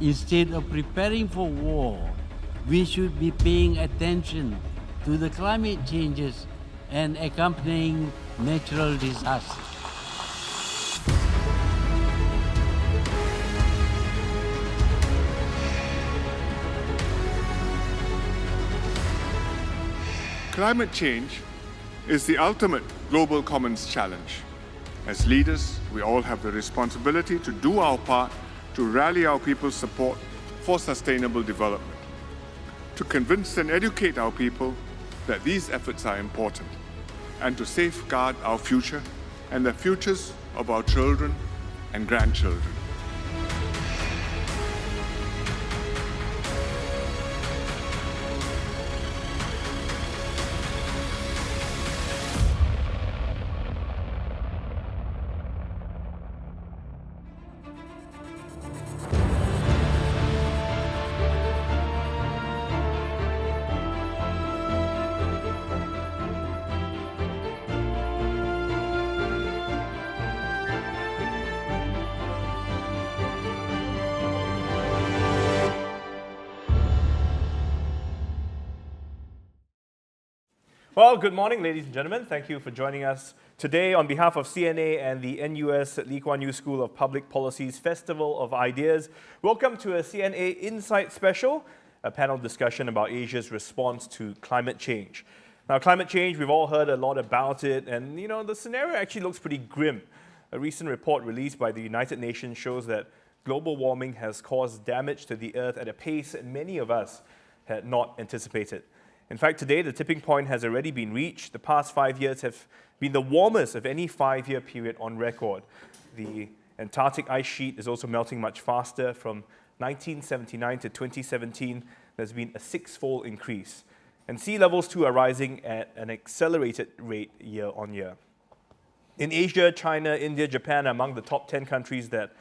Instead of preparing for war, we should be paying attention to the climate changes and accompanying natural disasters. Climate change is the ultimate global commons challenge. As leaders, we all have the responsibility to do our part to rally our people's support for sustainable development, to convince and educate our people that these efforts are important, and to safeguard our future and the futures of our children and grandchildren. Well, good morning, ladies and gentlemen. Thank you for joining us today on behalf of CNA and the NUS Lee Kuan Yew School of Public Policy's Festival of Ideas. Welcome to a CNA Insight Special, a panel discussion about Asia's response to climate change. Now, climate change, we've all heard a lot about it, and the scenario actually looks pretty grim. A recent report released by the United Nations shows that global warming has caused damage to the Earth at a pace many of us had not anticipated. In fact, today, the tipping point has already been reached. The past 5 years have been the warmest of any 5-year period on record. The Antarctic ice sheet is also melting much faster. From 1979 to 2017, there's been a 6-fold increase. And sea levels, too, are rising at an accelerated rate year on year. In Asia, China, India, Japan are among the top 10 countries that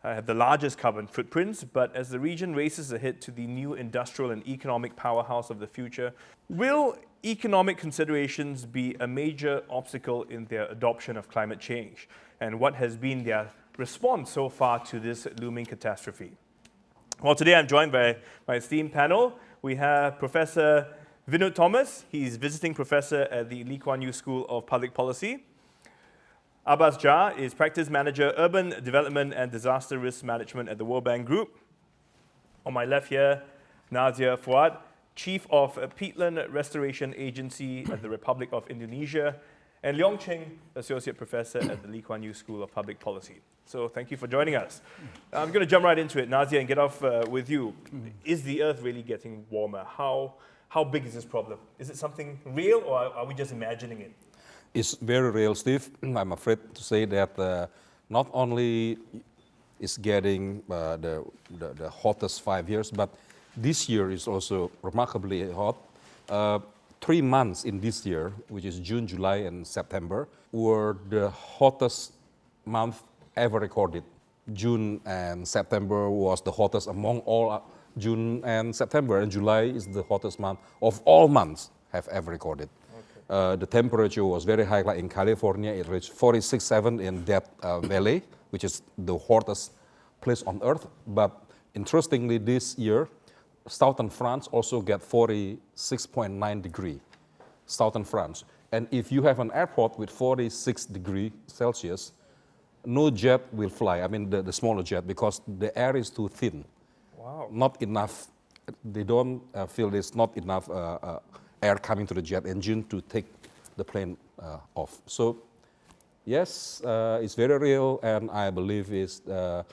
have the largest carbon footprints, but as the region races ahead to the new industrial and economic powerhouse of the future, will economic considerations be a major obstacle in their adoption of climate change? And what has been their response so far to this looming catastrophe? Well, today I'm joined by my esteemed panel. We have Professor Vinod Thomas. He's visiting professor at the Lee Kuan Yew School of Public Policy. Abbas Jah is Practice Manager, Urban Development and Disaster Risk Management at the World Bank Group. On my left here, Nazia Fuad, Chief of Peatland Restoration Agency at the Republic of Indonesia, and Leong Cheng, Associate Professor at the Lee Kuan Yew School of Public Policy. So thank you for joining us. I'm going to jump right into it, Nazia, and get off with you. Is the Earth really getting warmer? How big is this problem? Is it something real, or are we just imagining it? It's very real, Steve. I'm afraid to say that not only is getting the hottest 5 years, but this year is also remarkably hot. 3 months in this year, which is June, July, and September, were the hottest month ever recorded. June and September was the hottest among all June and September, and July is the hottest month of all months have ever recorded. The temperature was very high, like in California, it reached 46.7 in Death Valley, which is the hottest place on Earth. But interestingly, this year, southern France also get 46.9 degree, southern France. And if you have an airport with 46 degrees Celsius, no jet will fly, I mean the smaller jet, because the air is too thin. Wow. Not enough, they don't feel there's not enough air coming to the jet engine to take the plane off. So yes, it's very real, and I believe it's a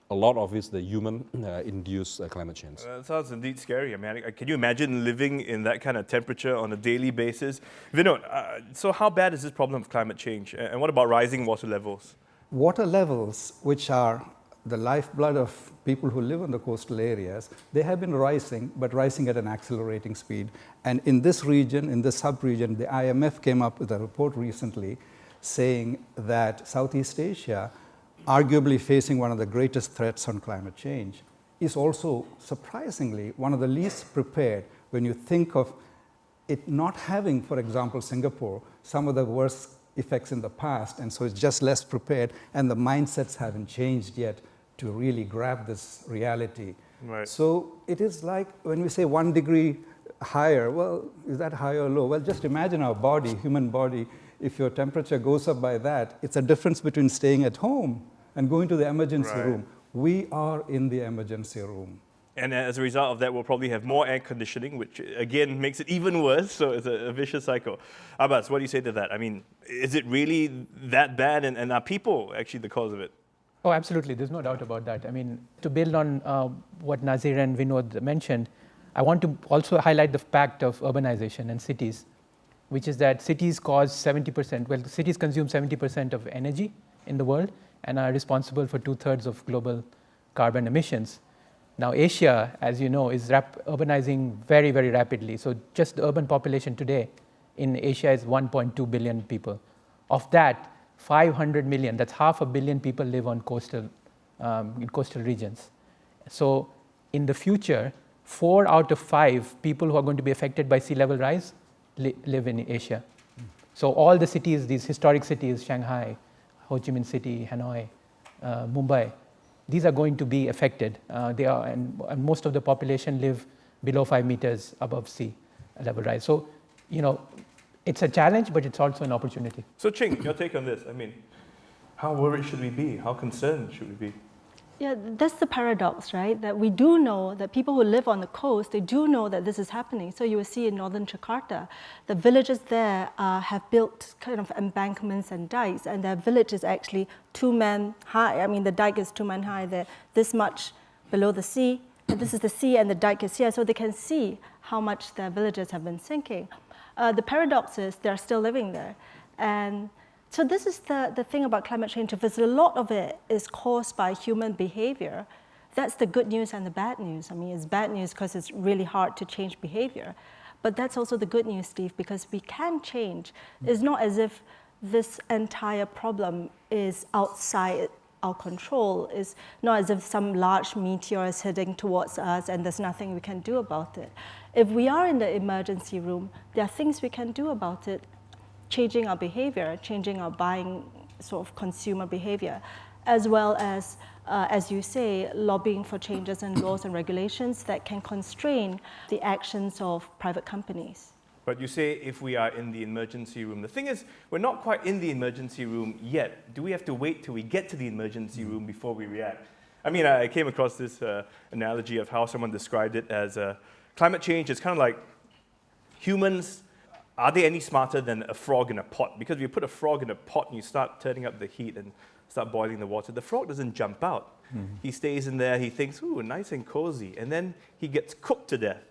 lot of it's the human induced climate change. That sounds indeed scary. I mean, can you imagine living in that kind of temperature on a daily basis? Vinod, so how bad is this problem of climate change? And what about rising water levels? Water levels, which are the lifeblood of people who live in the coastal areas, they have been rising, but rising at an accelerating speed. And in this region, in this sub-region, the IMF came up with a report recently saying that Southeast Asia, arguably facing one of the greatest threats on climate change, is also surprisingly one of the least prepared when you think of it not having, for example, Singapore, some of the worst effects in the past, and so it's just less prepared, and the mindsets haven't changed yet to really grab this reality. Right. So it is like when we say 1 degree higher, well, is that high or low? Well, just imagine our body, human body, if your temperature goes up by that, it's a difference between staying at home and going to the emergency Right. room. We are in the emergency room. And as a result of that, we'll probably have more air conditioning, which again makes it even worse. So it's a vicious cycle. Abbas, what do you say to that? I mean, is it really that bad? And are people actually the cause of it? Oh, absolutely. There's no doubt about that. I mean, to build on what Nazir and Vinod mentioned, I want to also highlight the fact of urbanization and cities, which is that cities cause 70%, well, cities consume 70% of energy in the world and are responsible for 2/3 of global carbon emissions. Now, Asia, as you know, is urbanizing very, very rapidly. So just the urban population today in Asia is 1.2 billion people. Of that, 500 million, that's 500 million people live on in coastal regions. So in the future, 4 out of 5 people who are going to be affected by sea level rise live in Asia. So all the cities, these historic cities, Shanghai, Ho Chi Minh City, Hanoi, Mumbai, these are going to be affected. And most of the population live below 5 meters above sea level rise. So, it's a challenge, but it's also an opportunity. So Ching, your take on this? I mean, how worried should we be? How concerned should we be? Yeah, that's the paradox, right? That we do know that people who live on the coast, they do know that this is happening. So you will see in northern Jakarta, the villages there have built kind of embankments and dikes, and their village is actually 2 men high. I mean, the dike is 2 men high. They're this much below the sea, and this is the sea, and the dike is here, so they can see how much their villages have been sinking. The paradox is they're still living there. And so this is the thing about climate change. If a lot of it is caused by human behavior, that's the good news and the bad news. I mean, it's bad news because it's really hard to change behavior. But that's also the good news, Steve, because we can change. It's not as if this entire problem is outside our control. It's not as if some large meteor is heading towards us and there's nothing we can do about it. If we are in the emergency room, there are things we can do about it. Changing our behavior, changing our buying sort of consumer behavior, as well as you say, lobbying for changes in laws and regulations that can constrain the actions of private companies. But you say if we are in the emergency room. The thing is, we're not quite in the emergency room yet. Do we have to wait till we get to the emergency room before we react? I mean, I came across this analogy of how someone described it as climate change is kind of like humans. Are they any smarter than a frog in a pot? Because if you put a frog in a pot and you start turning up the heat and start boiling the water, the frog doesn't jump out. Mm-hmm. He stays in there, he thinks, ooh, nice and cozy, and then he gets cooked to death.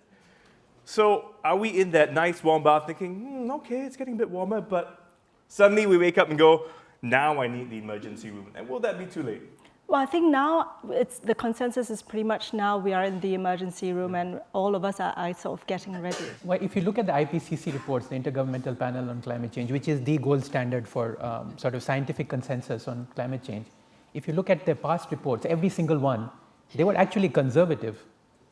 So are we in that nice warm bath thinking, okay, it's getting a bit warmer, but suddenly we wake up and go, now I need the emergency room. And will that be too late? Well, I think now the consensus is pretty much now we are in the emergency room and all of us are sort of getting ready. Well, if you look at the IPCC reports, the Intergovernmental Panel on Climate Change, which is the gold standard for sort of scientific consensus on climate change, if you look at their past reports, every single one, they were actually conservative.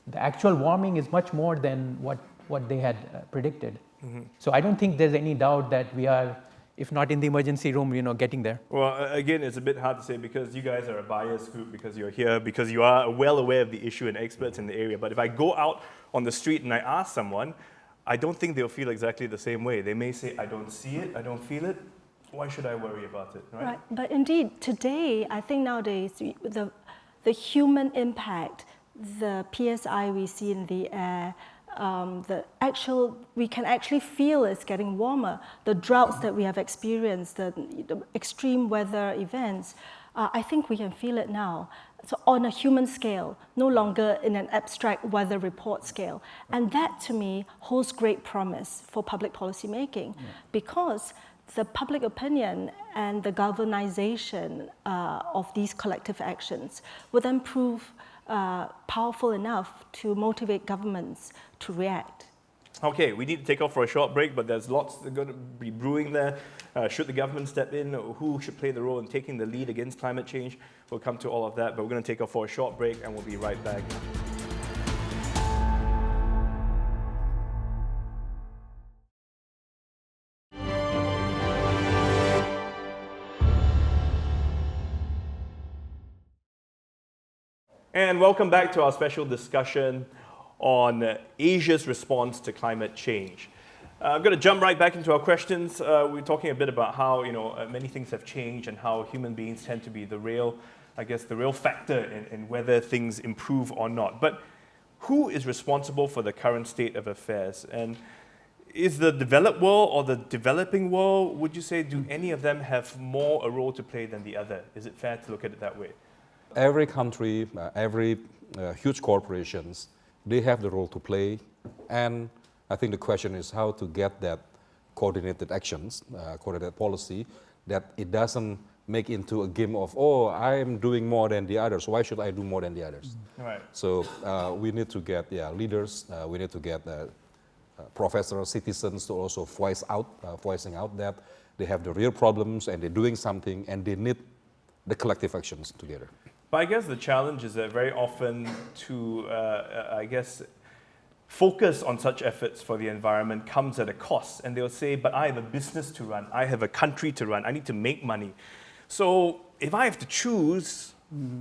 The actual warming is much more than what they had predicted. Mm-hmm. So I don't think there's any doubt that we are, if not in the emergency room, getting there. Well, again, it's a bit hard to say because you guys are a biased group, because you're here, because you are well aware of the issue and experts in the area. But if I go out on the street and I ask someone, I don't think they'll feel exactly the same way. They may say, I don't see it, I don't feel it. Why should I worry about it, right? Right. But indeed, today, I think nowadays, the human impact, the PSI we see in the air, we can actually feel it's getting warmer. The droughts that we have experienced, the extreme weather events, I think we can feel it now. So on a human scale, no longer in an abstract weather report scale. And that, to me, holds great promise for public policy making, because the public opinion and the galvanization of these collective actions will then prove powerful enough to motivate governments to react. Okay, we need to take off for a short break, but there's lots that are going to be brewing there. Should the government step in? Who should play the role in taking the lead against climate change? We'll come to all of that, but we're going to take off for a short break and we'll be right back. And welcome back to our special discussion on Asia's response to climate change. I'm going to jump right back into our questions. We're talking a bit about how many things have changed and how human beings tend to be the real factor in whether things improve or not. But who is responsible for the current state of affairs? And is the developed world or the developing world, would you say, do any of them have more a role to play than the other? Is it fair to look at it that way? Every country, every huge corporations, they have the role to play, and I think the question is how to get that coordinated actions, coordinated policy, that it doesn't make into a game of, oh, I am doing more than the others, why should I do more than the others? Right. So we need to get leaders, we need to get professional citizens to also voicing out that they have the real problems and they're doing something and they need the collective actions together. But I guess the challenge is that very often to, focus on such efforts for the environment comes at a cost. And they'll say, but I have a business to run, I have a country to run, I need to make money. So if I have to choose,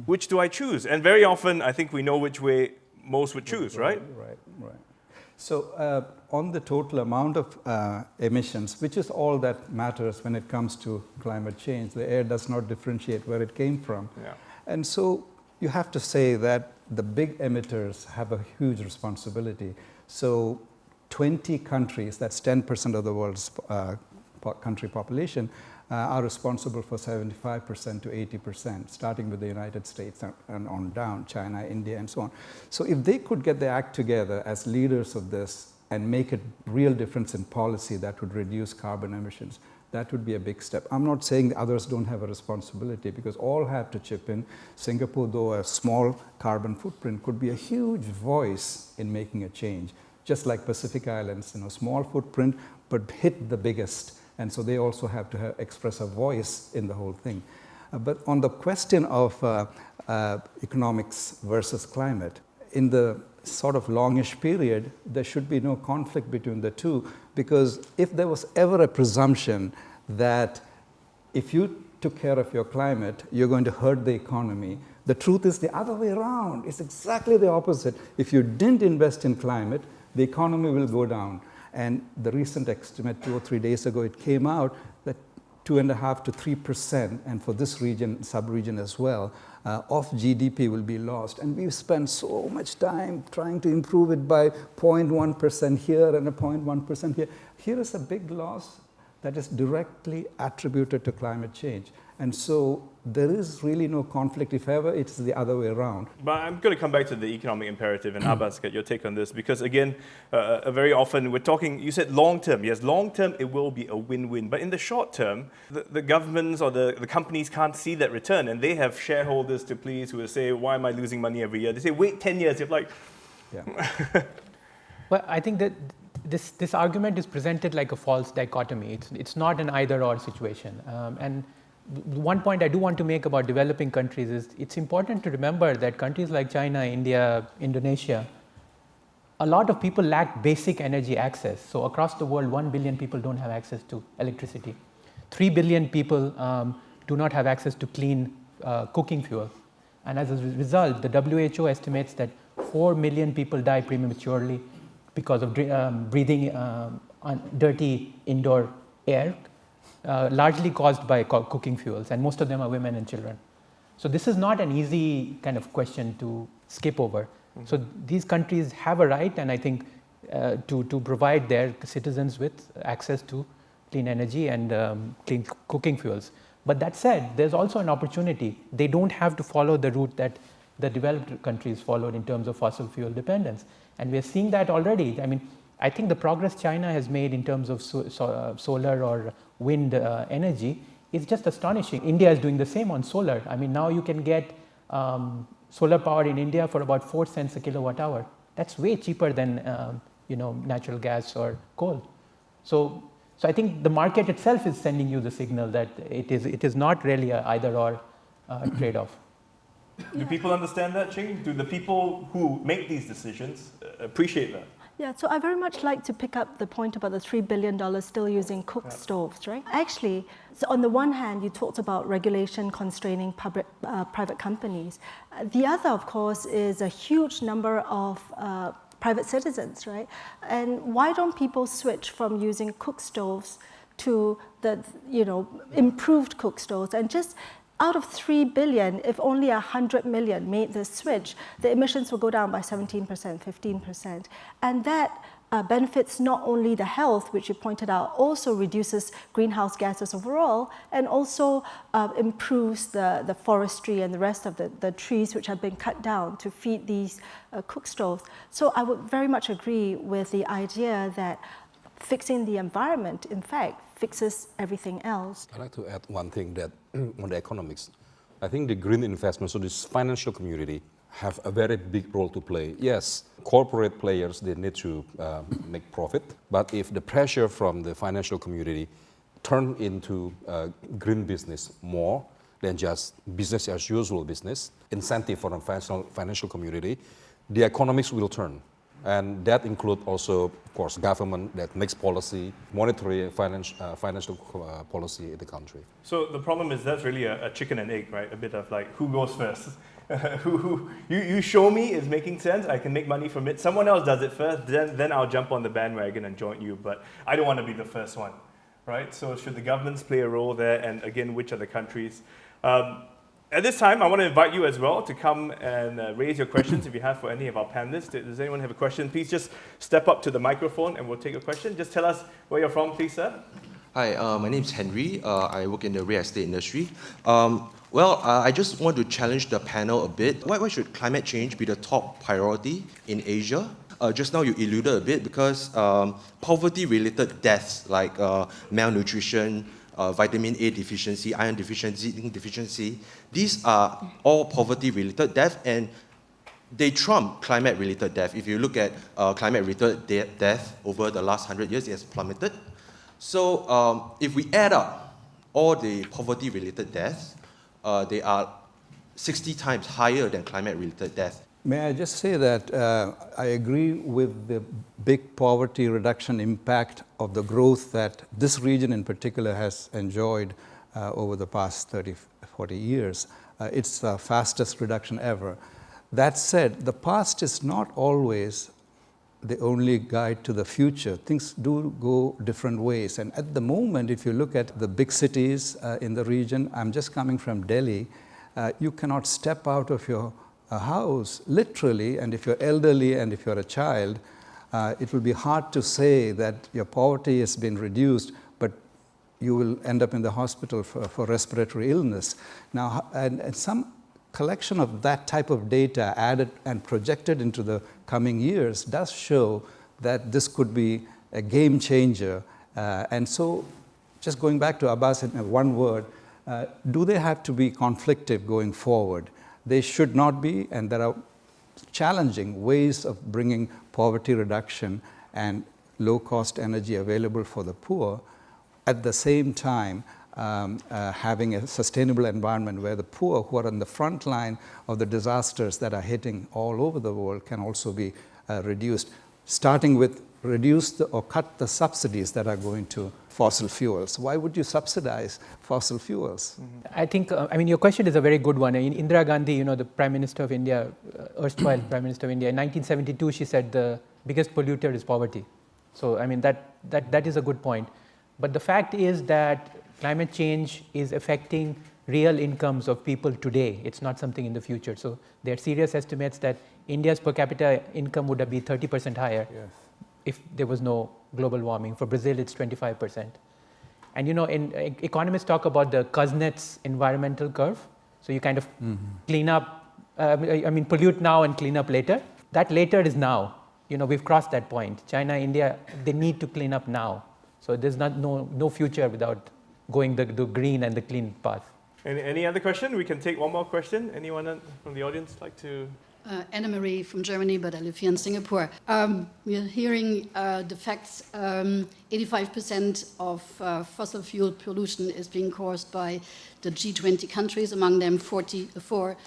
which do I choose? And very often, I think we know which way most would choose, right? Right. So on the total amount of emissions, which is all that matters when it comes to climate change, the air does not differentiate where it came from. Yeah. And so you have to say that the big emitters have a huge responsibility. So 20 countries, that's 10% of the world's country population, are responsible for 75% to 80%, starting with the United States and on down, China, India, and so on. So if they could get their act together as leaders of this and make a real difference in policy that would reduce carbon emissions, that would be a big step. I'm not saying the others don't have a responsibility, because all have to chip in. Singapore, though a small carbon footprint, could be a huge voice in making a change. Just like Pacific Islands, small footprint, but hit the biggest. And so they also have to express a voice in the whole thing. But on the question of economics versus climate, in the sort of longish period, there should be no conflict between the two, because if there was ever a presumption that if you took care of your climate, you're going to hurt the economy, the truth is the other way around. It's exactly the opposite. If you didn't invest in climate, the economy will go down. And the recent estimate 2 or 3 days ago, it came out that 2.5% to 3%, and for this region, sub-region as well, of GDP will be lost. And we've spent so much time trying to improve it by 0.1% here and a 0.1% here. Here is a big loss that is directly attributed to climate change. And so there is really no conflict. If ever, it's the other way around. But I'm going to come back to the economic imperative, and Abbas, get your take on this, because again, very often we're talking, you said long term. Yes, long term it will be a win-win. But in the short term, the governments or the companies can't see that return, and they have shareholders to please who will say, why am I losing money every year? They say, wait 10 years. You're like... Yeah. Well, I think that this argument is presented like a false dichotomy. It's not an either-or situation. And one point I do want to make about developing countries is it's important to remember that countries like China, India, Indonesia, a lot of people lack basic energy access. So across the world, 1 billion people don't have access to electricity. 3 billion people do not have access to clean cooking fuel. And as a result, the WHO estimates that 4 million people die prematurely because of breathing dirty indoor air, largely caused by cooking fuels, and most of them are women and children. So this is not an easy kind of question to skip over. Mm-hmm. So these countries have a right, and I think to provide their citizens with access to clean energy and clean cooking fuels. But that said, there's also an opportunity. They don't have to follow the route that the developed countries followed in terms of fossil fuel dependence. And we're seeing that already. I mean, I think the progress China has made in terms of solar or wind energy is just astonishing. India is doing the same on solar. I mean, now you can get solar power in India for about 4 cents a kilowatt hour. That's way cheaper than natural gas or coal. So I think the market itself is sending you the signal that it is not really a either or trade-off. Do people understand that, Ching? Do the people who make these decisions appreciate that? Yeah, so I very much like to pick up the point about the $3 billion still using cook stoves, right? Actually, so on the one hand, you talked about regulation constraining private companies. The other, of course, is a huge number of private citizens, right? And why don't people switch from using cook stoves to the, improved cook stoves? And just out of 3 billion, if only 100 million made this switch, the emissions will go down by 17%, 15%. And that benefits not only the health, which you pointed out, also reduces greenhouse gases overall, and also improves the forestry and the rest of the trees which have been cut down to feed these cook stoves. So I would very much agree with the idea that fixing the environment, in fact, fixes everything else. I'd like to add one thing that on the economics, I think the green investment, so this financial community, have a very big role to play. Yes, corporate players, they need to make profit, but if the pressure from the financial community turn into green business more than just business as usual business, incentive for the financial community, the economics will turn. And that includes also, of course, government that makes policy, monetary, financial policy in the country. So the problem is that's really a chicken and egg, right? A bit of like, who goes first? You show me is making sense, I can make money from it. Someone else does it first, then I'll jump on the bandwagon and join you. But I don't want to be the first one, right? So should the governments play a role there? And again, which are the countries? At this time, I want to invite you as well to come and raise your questions if you have for any of our panelists. Does anyone have a question? Please just step up to the microphone and we'll take a question. Just tell us where you're from, please, sir. Hi, my name is Henry. I work in the real estate industry. I just want to challenge the panel a bit. Why should climate change be the top priority in Asia? Just now you alluded a bit because poverty-related deaths like malnutrition, vitamin A deficiency, iron deficiency, zinc deficiency, these are all poverty-related deaths and they trump climate-related death. If you look at climate-related death over the last 100 years, it has plummeted. So if we add up all the poverty-related deaths, they are 60 times higher than climate-related deaths. May I just say that I agree with the big poverty reduction impact of the growth that this region in particular has enjoyed over the past 30, 40 years. It's the fastest reduction ever. That said, the past is not always the only guide to the future. Things do go different ways. And at the moment, if you look at the big cities in the region, I'm just coming from Delhi, you cannot step out of your house, literally, and if you're elderly and if you're a child, it will be hard to say that your poverty has been reduced, but you will end up in the hospital for respiratory illness. Now, and some collection of that type of data added and projected into the coming years does show that this could be a game changer. And so, just going back to Abbas in one word, do they have to be conflictive going forward? They should not be, and there are challenging ways of bringing poverty reduction and low-cost energy available for the poor, at the same time having a sustainable environment where the poor who are on the front line of the disasters that are hitting all over the world can also be reduced, starting with reduce or cut the subsidies that are going to fossil fuels. Why would you subsidize fossil fuels? I think, your question is a very good one. Indira Gandhi, the Prime Minister of India, erstwhile Prime Minister of India, in 1972, she said the biggest polluter is poverty. So, that is a good point. But the fact is that climate change is affecting real incomes of people today. It's not something in the future. So, there are serious estimates that India's per capita income would be 30% higher. Yes. If there was no global warming. For Brazil, it's 25%. And economists talk about the Kuznets environmental curve. So you kind of clean up, pollute now and clean up later. That later is now. We've crossed that point. China, India, they need to clean up now. So there's no future without going the green and the clean path. Any other question? We can take one more question. Anyone from the audience like to? Anna Marie from Germany, but I live here in Singapore. We're hearing the facts. 85% of fossil fuel pollution is being caused by the G20 countries, among them 44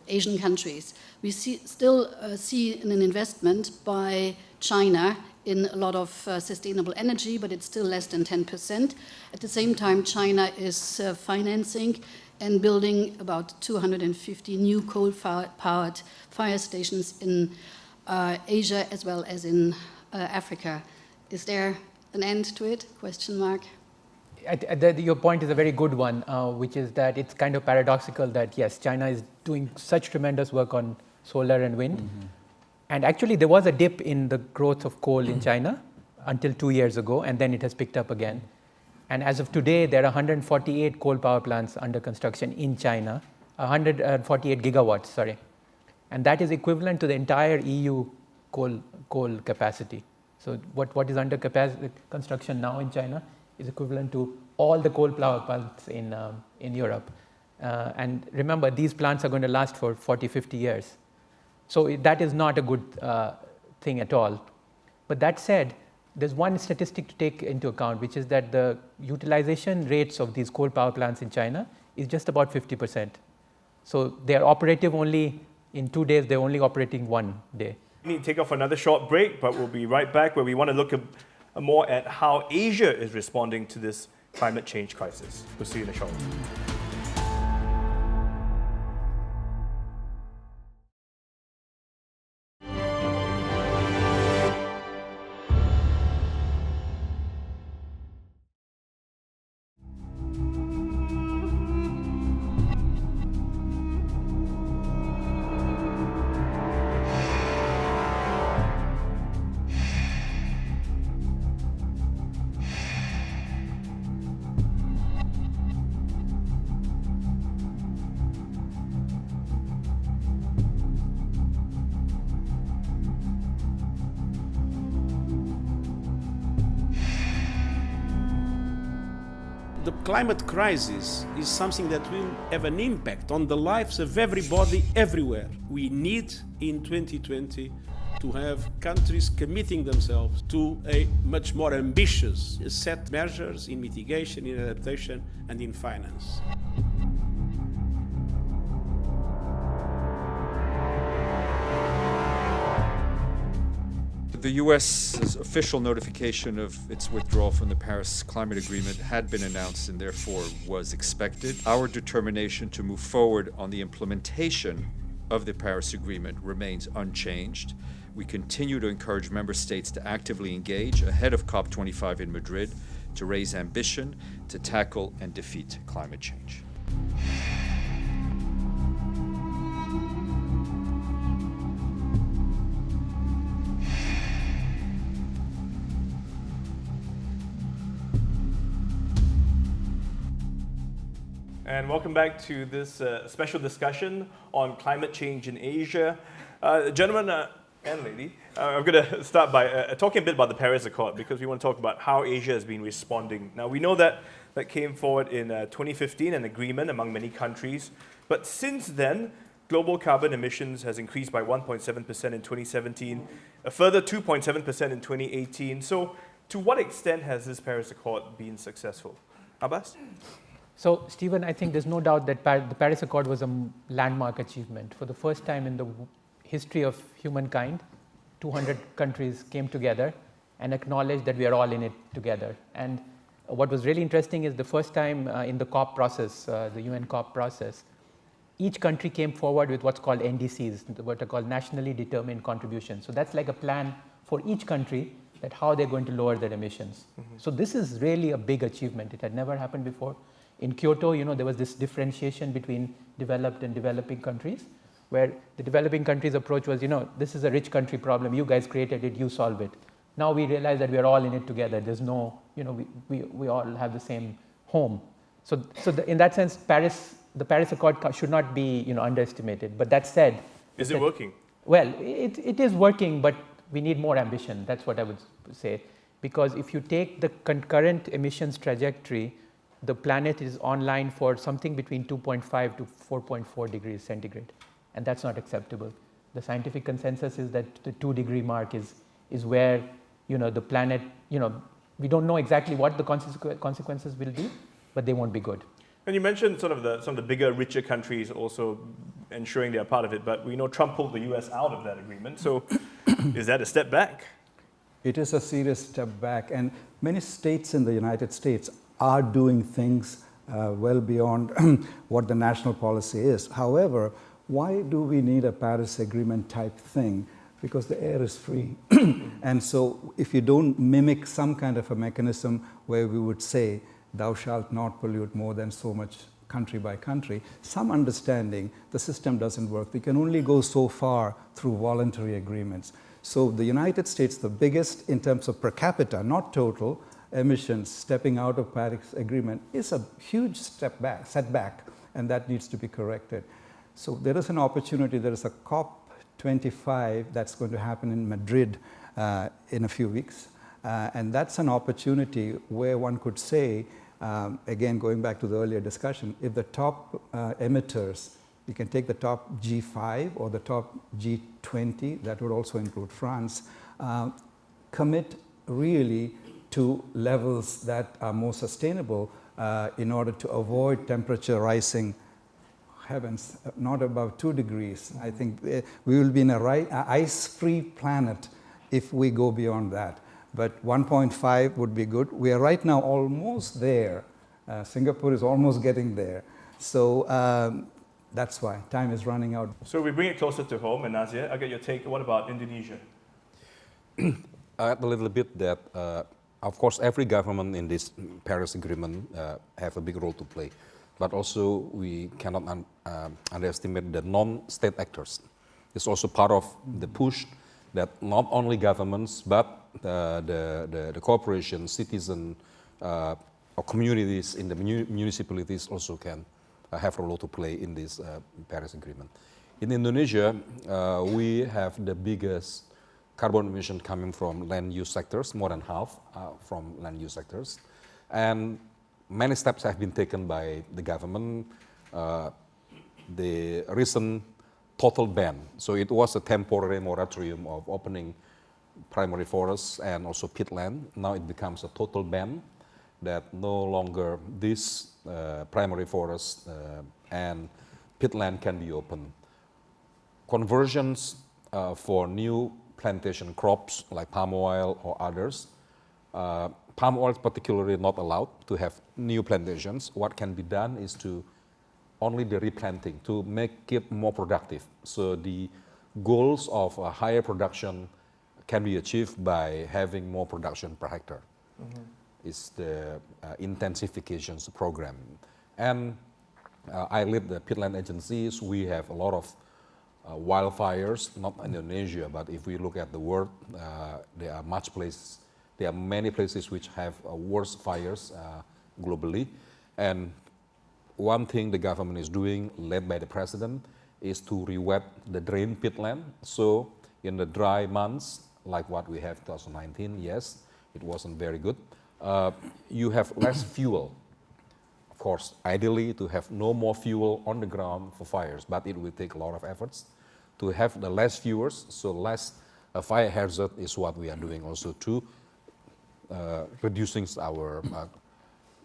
Asian countries. We still see an investment by China in a lot of sustainable energy, but it's still less than 10%. At the same time, China is financing and building about 250 new coal-powered fire stations in Asia as well as in Africa. Is there an end to it? Question mark. Your point is a very good one, which is that it's kind of paradoxical that yes, China is doing such tremendous work on solar and wind. Mm-hmm. And actually there was a dip in the growth of coal in China until 2 years ago, and then it has picked up again. And as of today, there are 148 coal power plants under construction in China, 148 gigawatts, sorry. And that is equivalent to the entire EU coal capacity. So what is under construction now in China is equivalent to all the coal power plants in Europe. And remember, these plants are going to last for 40, 50 years. So that is not a good thing at all. But that said, there's one statistic to take into account, which is that the utilization rates of these coal power plants in China is just about 50%. So they are operative only in 2 days, they're only operating 1 day. We need to take off another short break, but we'll be right back where we want to look more at how Asia is responding to this climate change crisis. We'll see you in a short while. The climate crisis is something that will have an impact on the lives of everybody everywhere. We need in 2020 to have countries committing themselves to a much more ambitious set measures in mitigation, in adaptation, and in finance. The U.S.'s official notification of its withdrawal from the Paris Climate Agreement had been announced and therefore was expected. Our determination to move forward on the implementation of the Paris Agreement remains unchanged. We continue to encourage member states to actively engage ahead of COP25 in Madrid to raise ambition to tackle and defeat climate change. And welcome back to this special discussion on climate change in Asia. Gentlemen and lady, I'm going to start by talking a bit about the Paris Accord because we want to talk about how Asia has been responding. Now, we know that came forward in 2015, an agreement among many countries. But since then, global carbon emissions has increased by 1.7% in 2017, a further 2.7% in 2018. So to what extent has this Paris Accord been successful? Abbas? So, Stephen, I think there's no doubt that the Paris Accord was a landmark achievement. For the first time in the history of humankind, 200 countries came together and acknowledged that we are all in it together. And what was really interesting is the first time in the COP process, the UN COP process, each country came forward with what's called NDCs, what are called nationally determined contributions. So that's like a plan for each country that how they're going to lower their emissions. Mm-hmm. So this is really a big achievement. It had never happened before. In Kyoto, there was this differentiation between developed and developing countries, where the developing countries' approach was, this is a rich country problem, you guys created it, you solve it. Now we realize that we are all in it together. There's no, we all have the same home. So in that sense, the Paris Accord should not be, underestimated. But that said, is it working? Well, it is working, but we need more ambition. That's what I would say, because if you take the concurrent emissions trajectory, the planet is online for something between 2.5 to 4.4 degrees centigrade, and that's not acceptable. The scientific consensus is that the 2-degree mark is where the planet, we don't know exactly what the consequences will be, but they won't be good. And you mentioned sort of some of the bigger, richer countries also ensuring they're part of it, but we know Trump pulled the US out of that agreement. So is that a step back? It is a serious step back, and many states in the United States are doing things well beyond what the national policy is. However, why do we need a Paris Agreement type thing? Because the air is free. And so if you don't mimic some kind of a mechanism where we would say, thou shalt not pollute more than so much country by country, some understanding, the system doesn't work. We can only go so far through voluntary agreements. So the United States, the biggest in terms of per capita, not total, emissions stepping out of Paris Agreement is a huge setback, and that needs to be corrected. So there is an opportunity, there is a COP25 that's going to happen in Madrid in a few weeks. And that's an opportunity where one could say, again, going back to the earlier discussion, if the top emitters, you can take the top G5 or the top G20, that would also include France, commit really to levels that are more sustainable in order to avoid temperature rising, heavens, not above 2 degrees. I think we will be in an ice-free planet if we go beyond that. But 1.5 would be good. We are right now almost there. Singapore is almost getting there. So that's why time is running out. So we bring it closer to home, and Nazir, I'll get your take. What about Indonesia? I add a little bit that, of course, every government in this Paris Agreement have a big role to play. But also, we cannot underestimate the non-state actors. It's also part of the push that not only governments, but the corporations, citizens, or communities in the municipalities also can have a role to play in this Paris Agreement. In Indonesia, we have the biggest carbon emission coming from land use sectors, more than half from land use sectors. And many steps have been taken by the government. The recent total ban, so it was a temporary moratorium of opening primary forests and also peatland. Now it becomes a total ban that no longer this primary forest and peatland can be open. Conversions for new plantation crops like palm oil or others. Palm oil is particularly not allowed to have new plantations. What can be done is to only the replanting to make it more productive. So the goals of a higher production can be achieved by having more production per hectare. Mm-hmm. It's the intensification program. And I lead the peatland agencies. We have a lot of wildfires, not in Indonesia, but if we look at the world, there are many places which have worse fires globally. And one thing the government is doing, led by the president, is to re-wet the drain peatland. So in the dry months, like what we have 2019, yes, it wasn't very good. You have less fuel. Of course, ideally to have no more fuel on the ground for fires, but it will take a lot of efforts. To have the less fuels, so less fire hazard is what we are doing also to reducing our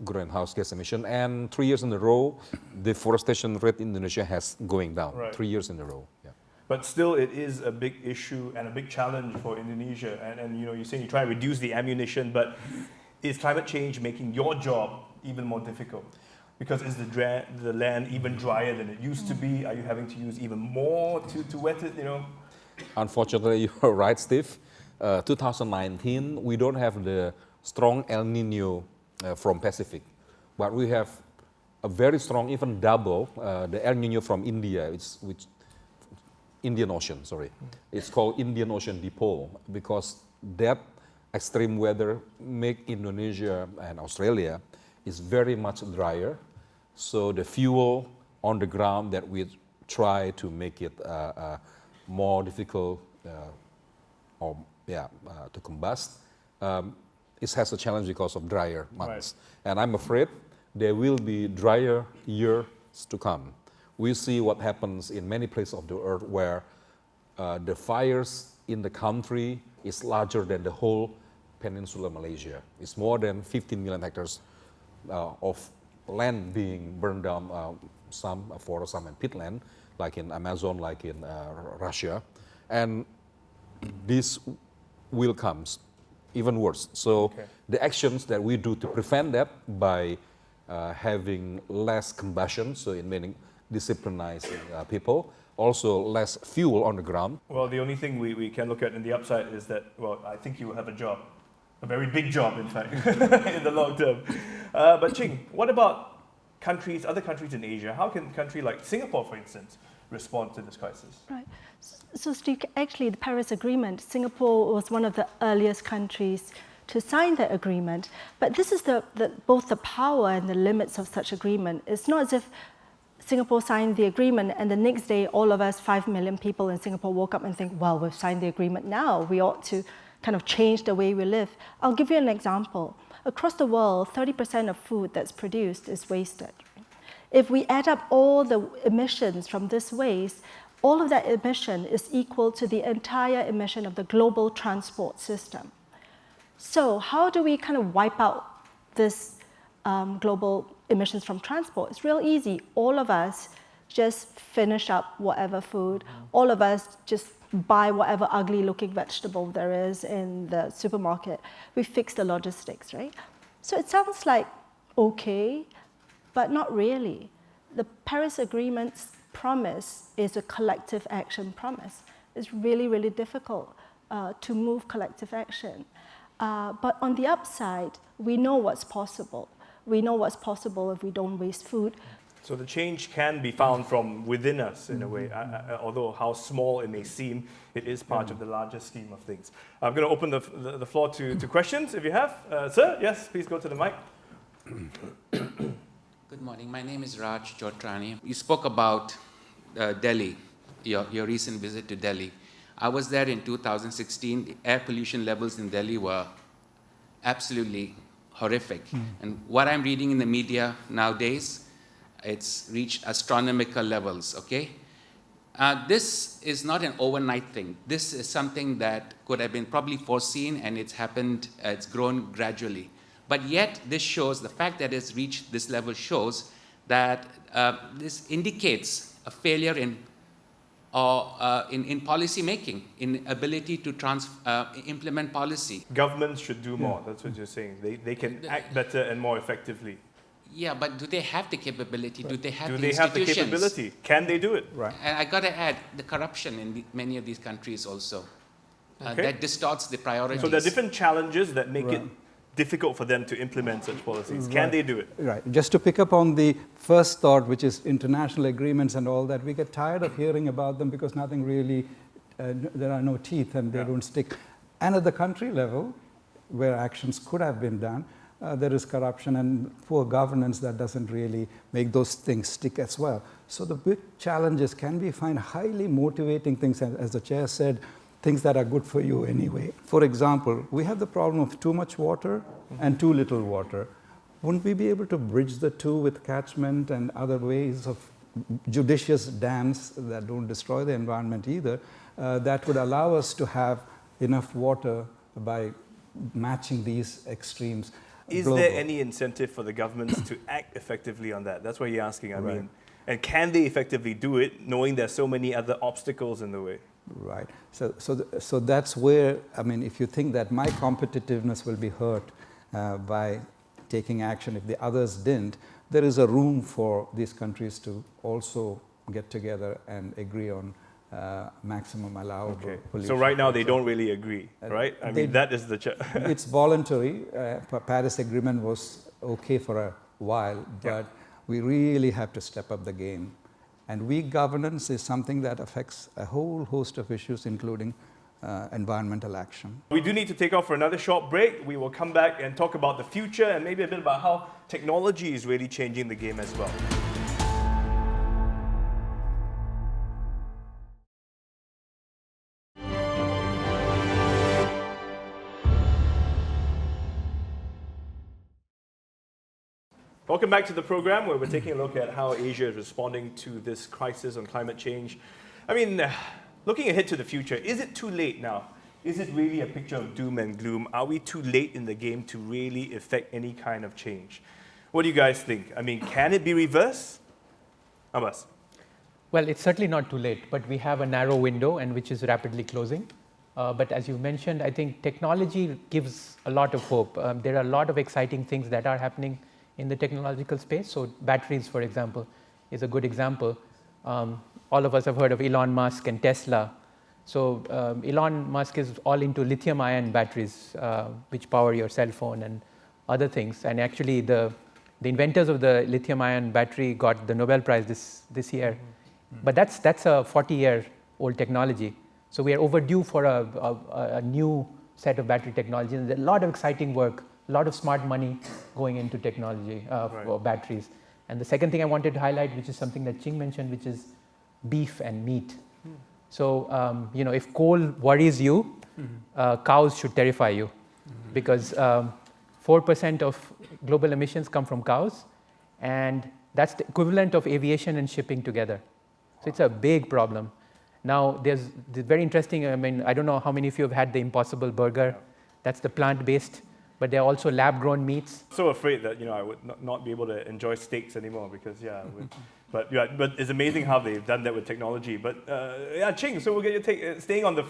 greenhouse gas emission. And 3 years in a row, deforestation rate in Indonesia has going down. Right. 3 years in a row. Yeah. But still, it is a big issue and a big challenge for Indonesia. And you know, you're saying you try to reduce the ammunition, but is climate change making your job even more difficult? Because is the land even drier than it used to be? Are you having to use even more to wet it, you know? Unfortunately, you're right, Steve. 2019, we don't have the strong El Nino from Pacific, but we have a very strong, even double, the El Nino from India, Indian Ocean, sorry. It's called Indian Ocean Dipole, because that extreme weather make Indonesia and Australia is very much drier. So the fuel on the ground that we try to make it more difficult to combust, it has a challenge because of drier months. Right. And I'm afraid there will be drier years to come. We see what happens in many places of the earth where the fires in the country is larger than the whole peninsula Malaysia. It's more than 15 million hectares of land being burned down, some forest, some in peatland, like in Amazon, like in Russia, and this will come even worse. So the actions that we do to prevent that by having less combustion, so in meaning disciplinizing people, also less fuel on the ground. Well, the only thing we can look at in the upside is that, well, I think you will have a job. A very big job, in fact, in the long term. But Ching, what about countries, other countries in Asia? How can a country like Singapore, for instance, respond to this crisis? Right. So Steve, actually the Paris Agreement, Singapore was one of the earliest countries to sign that agreement. But this is both the power and the limits of such agreement. It's not as if Singapore signed the agreement and the next day all of us, 5 million people in Singapore, woke up and think, well, we've signed the agreement now. We ought to kind of change the way we live. I'll give you an example. Across the world, 30% of food that's produced is wasted. If we add up all the emissions from this waste, all of that emission is equal to the entire emission of the global transport system. So how do we kind of wipe out this global emissions from transport? It's real easy. All of us just finish up whatever food. All of us just buy whatever ugly looking vegetable there is in the supermarket. We fix the logistics, right? So it sounds like okay, but not really. The Paris Agreement's promise is a collective action promise. It's really, really difficult to move collective action. But on the upside, we know what's possible. We know what's possible if we don't waste food. So the change can be found from within us in a way, although how small it may seem, it is part of the larger scheme of things. I'm going to open the floor to questions if you have. Sir, yes, please go to the mic. Good morning. My name is Raj Jotrani. You spoke about Delhi, your recent visit to Delhi. I was there in 2016. The air pollution levels in Delhi were absolutely horrific. And what I'm reading in the media nowadays, it's reached astronomical levels, okay? This is not an overnight thing. This is something that could have been probably foreseen, and it's happened, it's grown gradually. But yet, this shows, the fact that it's reached this level shows that this indicates a failure in policy making, in ability to implement policy. Governments should do more, that's what you're saying. They can act better and more effectively. Yeah, but do they have the capability? Do they have Do the they have institutions? the capability? Can they do it? Right. And I got to add, the corruption in many of these countries also. That distorts the priorities. So there are different challenges that make it difficult for them to implement such policies. Can they do it? Right. Just to pick up on the first thought, which is international agreements and all that, we get tired of hearing about them because nothing really, there are no teeth and they don't stick. And at the country level, where actions could have been done, there is corruption and poor governance that doesn't really make those things stick as well. So the big challenges, can we find highly motivating things, as the chair said, things that are good for you anyway. For example, we have the problem of too much water and too little water. Wouldn't we be able to bridge the two with catchment and other ways of judicious dams that don't destroy the environment either, that would allow us to have enough water by matching these extremes? Is there any incentive for the governments to act effectively on that? That's what you're asking, I mean. And can they effectively do it, knowing there's so many other obstacles in the way? Right. So that's where, I mean, if you think that my competitiveness will be hurt by taking action if the others didn't, there is a room for these countries to also get together and agree on maximum allowable pollution. So right now they don't really agree, right? I mean, that is the... It's voluntary. Paris Agreement was okay for a while, but we really have to step up the game. And weak governance is something that affects a whole host of issues, including environmental action. We do need to take off for another short break. We will come back and talk about the future and maybe a bit about how technology is really changing the game as well. Welcome back to the program where we're taking a look at how Asia is responding to this crisis on climate change. I mean, looking ahead to the future, is it too late now? Is it really a picture of doom and gloom? Are we too late in the game to really effect any kind of change? What do you guys think? I mean, can it be reversed? Abbas? Well, it's certainly not too late, but we have a narrow window and which is rapidly closing. But as you mentioned, I think technology gives a lot of hope. There are a lot of exciting things that are happening in the technological space. So batteries, for example, is a good example. All of us have heard of Elon Musk and Tesla. So Elon Musk is all into lithium-ion batteries, which power your cell phone and other things. And actually, the inventors of the lithium-ion battery got the Nobel Prize this year. But that's a 40-year-old technology. So we are overdue for a new set of battery technology. And there's a lot of exciting work, a lot of smart money going into technology for batteries. And the second thing I wanted to highlight, which is something that Ching mentioned, which is beef and meat. So, if coal worries you, cows should terrify you, because 4% of global emissions come from cows, and that's the equivalent of aviation and shipping together. So it's a big problem. Now, there's very interesting, I don't know how many of you have had the Impossible Burger. That's the plant-based, but there are also lab-grown meats. So afraid that I would not be able to enjoy steaks anymore because but it's amazing how they've done that with technology. But Ching, so we'll get your take. Staying on the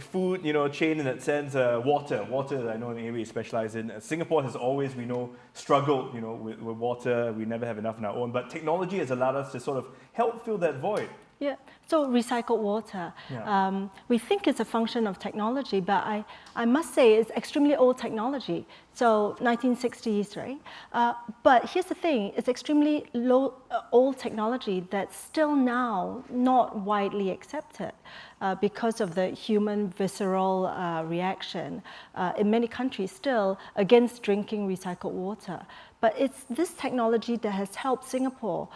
food chain in that sense, water that I know an area you specialize in. Singapore has always, we know, struggled with water. We never have enough on our own. But technology has allowed us to sort of help fill that void. Yeah, so recycled water. Yeah. We think it's a function of technology, but I must say it's extremely old technology. So 1960s, right? But here's the thing, it's extremely old technology that's still now not widely accepted because of the human visceral reaction in many countries still against drinking recycled water. But it's this technology that has helped Singapore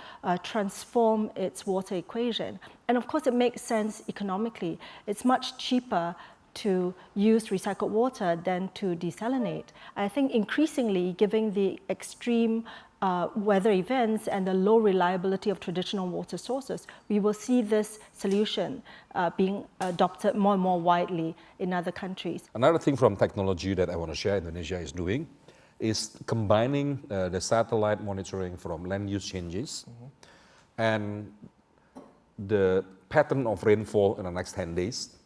transform its water equation. And of course, it makes sense economically. It's much cheaper to use recycled water than to desalinate. I think increasingly, given the extreme weather events and the low reliability of traditional water sources, we will see this solution being adopted more and more widely in other countries. Another thing from technology that I want to share Indonesia is doing is combining the satellite monitoring from land use changes and the pattern of rainfall in the next 10 days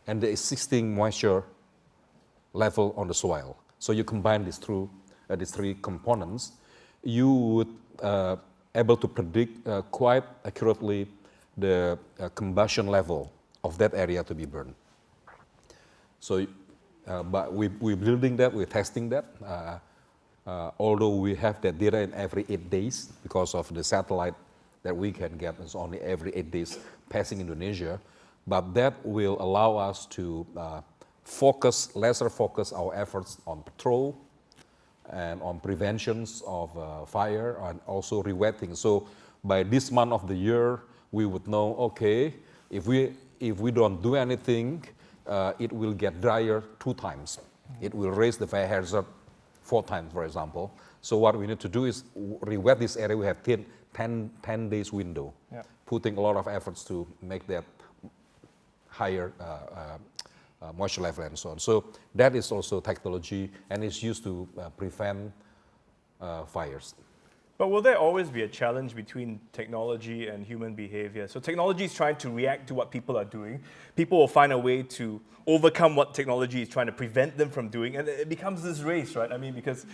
and the existing moisture level on the soil. So you combine these three components, you would able to predict quite accurately the combustion level of that area to be burned. So but we're building that, we're testing that. Although we have that data in every 8 days because of the satellite that we can get is only every 8 days passing Indonesia, but that will allow us to laser focus our efforts on patrol and on preventions of fire and also rewetting. So by this month of the year, we would know, okay, if we don't do anything, it will get drier 2 times. It will raise the fire hazard 4 times, for example. So what we need to do is re-wet this area. We have 10 days window, putting a lot of efforts to make that higher moisture level and so on. So that is also technology and it's used to prevent fires. But will there always be a challenge between technology and human behavior? So technology is trying to react to what people are doing. People will find a way to overcome what technology is trying to prevent them from doing, and it becomes this race, right? I mean, because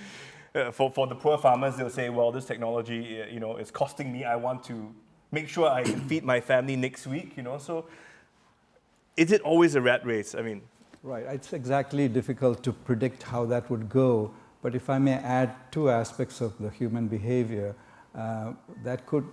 for the poor farmers, they'll say, well, this technology, is costing me. I want to make sure I can feed my family next week, So is it always a rat race? I mean, right. It's exactly difficult to predict how that would go. But if I may add 2 aspects of the human behavior that could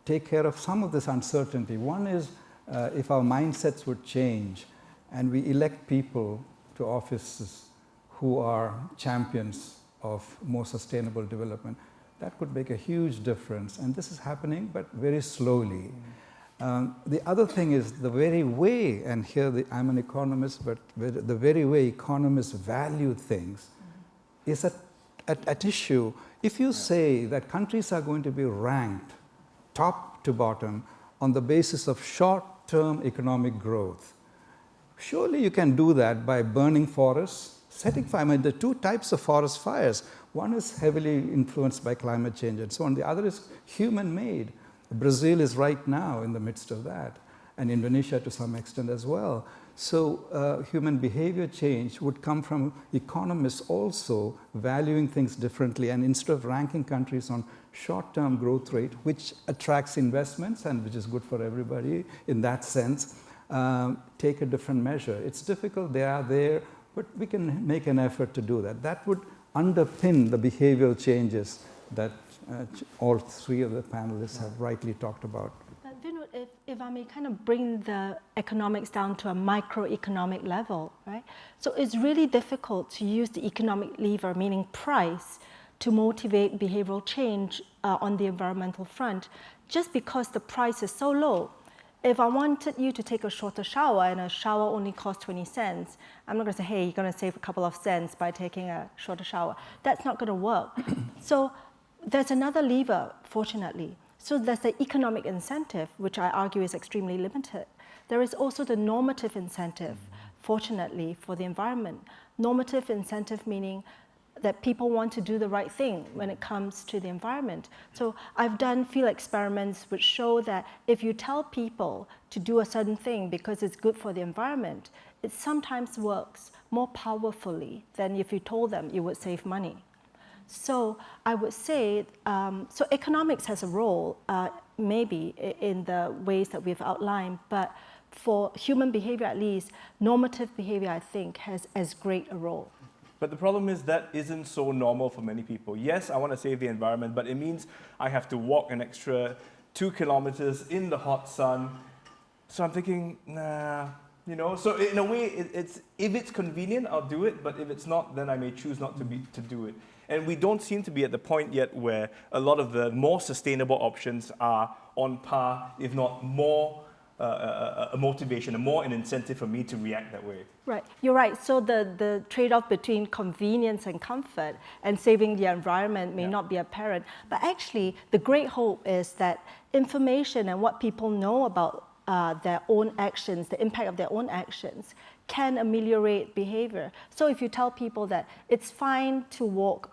take care of some of this uncertainty. One is if our mindsets would change and we elect people to offices who are champions of more sustainable development, that could make a huge difference. And this is happening, but very slowly. The other thing is the very way, and here I'm an economist, but the very way economists value things is at issue. If you say that countries are going to be ranked top to bottom on the basis of short-term economic growth, surely you can do that by burning forests, setting fire. I mean, the two types of forest fires. One is heavily influenced by climate change and so on. The other is human-made. Brazil is right now in the midst of that, and Indonesia to some extent as well. So human behavior change would come from economists also valuing things differently, and instead of ranking countries on short-term growth rate, which attracts investments and which is good for everybody in that sense, take a different measure. It's difficult, they are there, but we can make an effort to do that. That would underpin the behavioral changes that all three of the panelists have rightly talked about. Vinod, if I may kind of bring the economics down to a microeconomic level, right? So it's really difficult to use the economic lever, meaning price, to motivate behavioral change on the environmental front, just because the price is so low. If I wanted you to take a shorter shower and a shower only costs 20 cents, I'm not going to say, hey, you're going to save a couple of cents by taking a shorter shower. That's not going to work. So there's another lever, fortunately. So there's the economic incentive, which I argue is extremely limited. There is also the normative incentive, fortunately, for the environment. Normative incentive meaning that people want to do the right thing when it comes to the environment. So I've done field experiments which show that if you tell people to do a certain thing because it's good for the environment, it sometimes works more powerfully than if you told them you would save money. So I would say, so economics has a role, maybe in the ways that we've outlined, but for human behavior at least, normative behavior I think has as great a role. But the problem is that isn't so normal for many people. Yes, I want to save the environment, but it means I have to walk an extra 2 kilometers in the hot sun. So I'm thinking, nah, you know. So in a way, it's if it's convenient, I'll do it. But if it's not, then I may choose not to do it. And we don't seem to be at the point yet where a lot of the more sustainable options are on par, if not more, a motivation, more an incentive for me to react that way. Right, you're right. So the trade-off between convenience and comfort and saving the environment may not be apparent. But actually, the great hope is that information and what people know about their own actions, the impact of their own actions, can ameliorate behavior. So if you tell people that it's fine to walk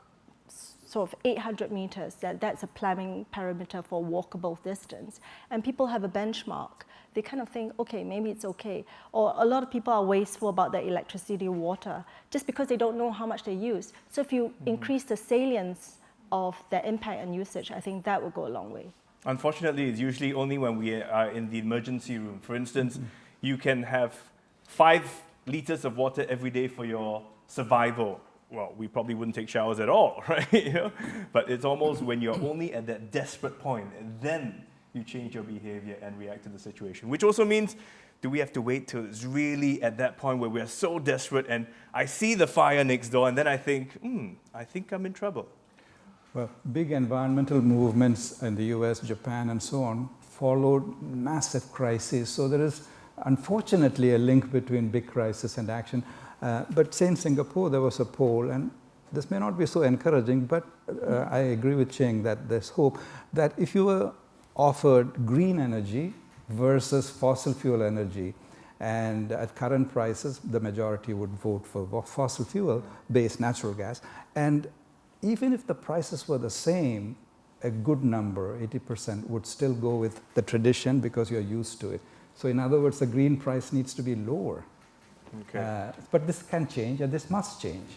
sort of 800 meters, that's a planning parameter for walkable distance, and people have a benchmark, they kind of think, okay, maybe it's okay. Or a lot of people are wasteful about their electricity or water just because they don't know how much they use. So if you increase the salience of their impact and usage, I think that will go a long way. Unfortunately, it's usually only when we are in the emergency room. For instance, you can have 5 liters of water every day for your survival. Well, we probably wouldn't take showers at all, right? You know? But it's almost when you're only at that desperate point, and then you change your behavior and react to the situation. Which also means, do we have to wait till it's really at that point where we're so desperate and I see the fire next door and then I think I'm in trouble? Well, big environmental movements in the US, Japan, and so on followed massive crises. So there is, unfortunately, a link between big crisis and action. But say in Singapore, there was a poll, and this may not be so encouraging, but I agree with Ching that there's hope that if you were offered green energy versus fossil fuel energy, and at current prices, the majority would vote for fossil fuel-based natural gas. And even if the prices were the same, a good number, 80%, would still go with the tradition because you're used to it. So in other words, the green price needs to be lower. Okay. But this can change, and this must change.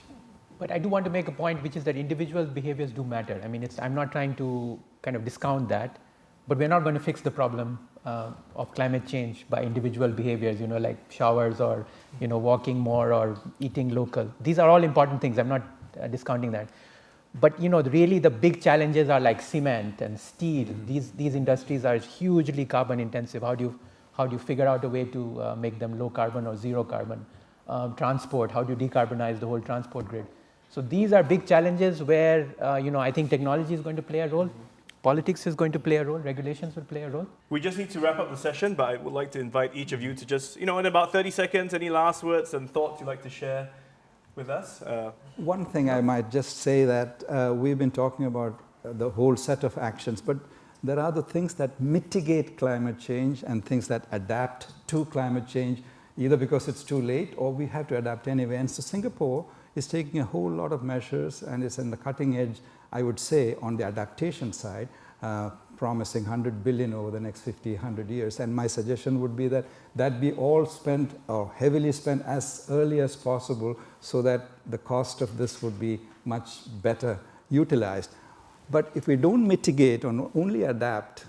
But I do want to make a point, which is that individual behaviors do matter. I mean, I'm not trying to kind of discount that, but we're not going to fix the problem of climate change by individual behaviors, you know, like showers or, you know, walking more or eating local. These are all important things. I'm not discounting that. But, you know, really the big challenges are like cement and steel. These industries are hugely carbon intensive. How do you figure out a way to make them low carbon or zero carbon? Transport, how do you decarbonize the whole transport grid? So these are big challenges where, you know, I think technology is going to play a role. Politics is going to play a role. Regulations will play a role. We just need to wrap up the session, but I would like to invite each of you to just, you know, in about 30 seconds, any last words and thoughts you'd like to share with us? One thing I might just say that we've been talking about the whole set of actions, but there are the things that mitigate climate change and things that adapt to climate change, either because it's too late or we have to adapt anyway. And so Singapore is taking a whole lot of measures and is in the cutting edge, I would say, on the adaptation side, promising 100 billion over the next 50, 100 years. And my suggestion would be that that be all spent or heavily spent as early as possible so that the cost of this would be much better utilized. But if we don't mitigate or only adapt,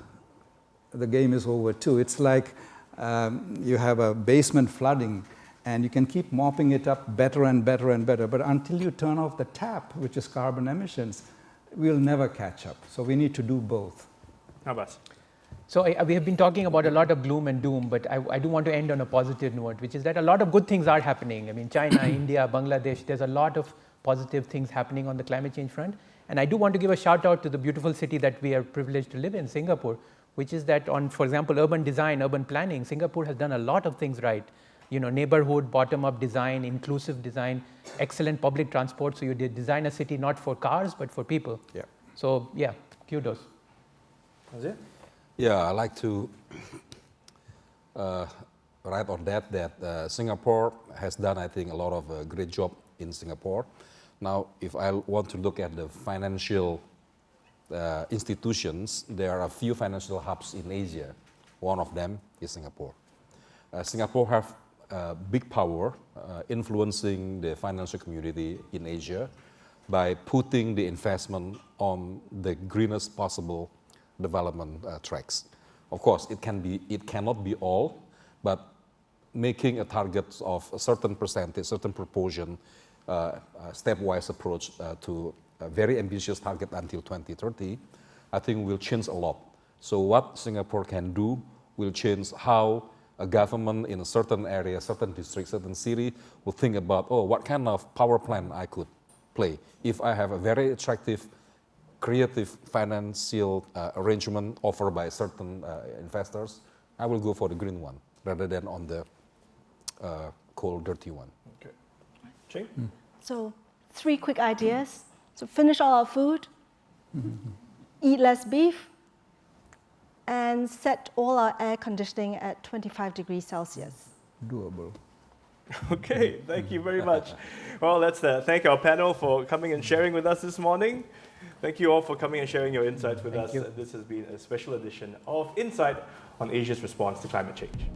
the game is over too. It's like you have a basement flooding and you can keep mopping it up better and better and better. But until you turn off the tap, which is carbon emissions, we'll never catch up. So we need to do both. Abbas. So we have been talking about a lot of gloom and doom, but I do want to end on a positive note, which is that a lot of good things are happening. I mean, China, India, Bangladesh, there's a lot of positive things happening on the climate change front. And I do want to give a shout out to the beautiful city that we are privileged to live in, Singapore, which is that on, for example, urban design, urban planning, Singapore has done a lot of things right. You know, neighborhood, bottom-up design, inclusive design, excellent public transport. So you did design a city not for cars, but for people. Yeah. So yeah, kudos. That's it? Yeah, I like to write on that Singapore has done, I think, a lot of great job in Singapore. Now, if I want to look at the financial institutions, there are a few financial hubs in Asia. One of them is Singapore. Singapore have big power influencing the financial community in Asia by putting the investment on the greenest possible development tracks. Of course, it cannot be all, but making a target of a certain percentage, certain proportion, stepwise approach to a very ambitious target until 2030, I think will change a lot. So what Singapore can do will change how a government in a certain area, certain district, certain city will think about, oh, what kind of power plant I could play. If I have a very attractive, creative financial arrangement offered by certain investors, I will go for the green one rather than on the coal, dirty one. Okay. Ching? So 3 quick ideas. So finish all our food, eat less beef, and set all our air conditioning at 25 degrees Celsius. Doable. Okay, thank you very much. Well, let's thank our panel for coming and sharing with us this morning. Thank you all for coming and sharing your insights with us. This has been a special edition of Insight on Asia's response to climate change.